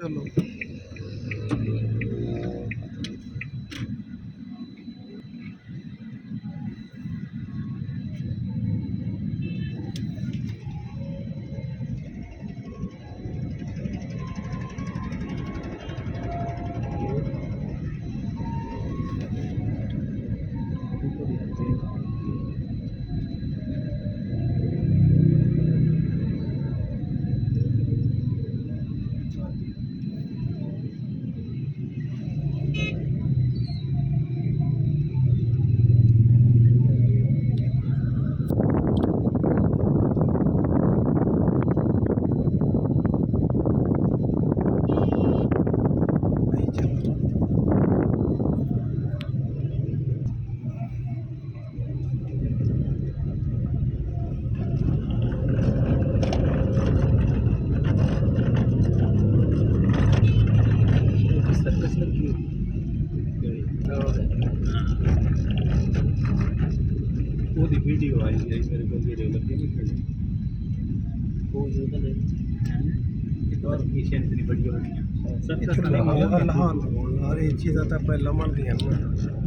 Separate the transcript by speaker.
Speaker 1: चलो सर्कस लगी ਉਹਦੀ ਵੀਡੀਓ ਆਈ ਹੈ ਮੇਰੇ ਕੋਲ ਵੀਡੀਓ ਲੱਗੀ ਨਹੀਂ ਖੜੀ ਉਹ ਜਿਹੜਾ ਲੈ ਇੱਕ ਵਾਰ ਮੀਸ਼ਨ ਇਤਨੀ ਬੜੀ ਹੋ ਰਹੀ ਹੈ ਸਭ ਤੋਂ ਲਾਹੌਰ ਲਾਹੌਰ ਇਹ ਚੀਜ਼ਾਂ ਤਾਂ ਪਹਿਲਾਂ ਮੰਨਦੀਆਂ ਨੇ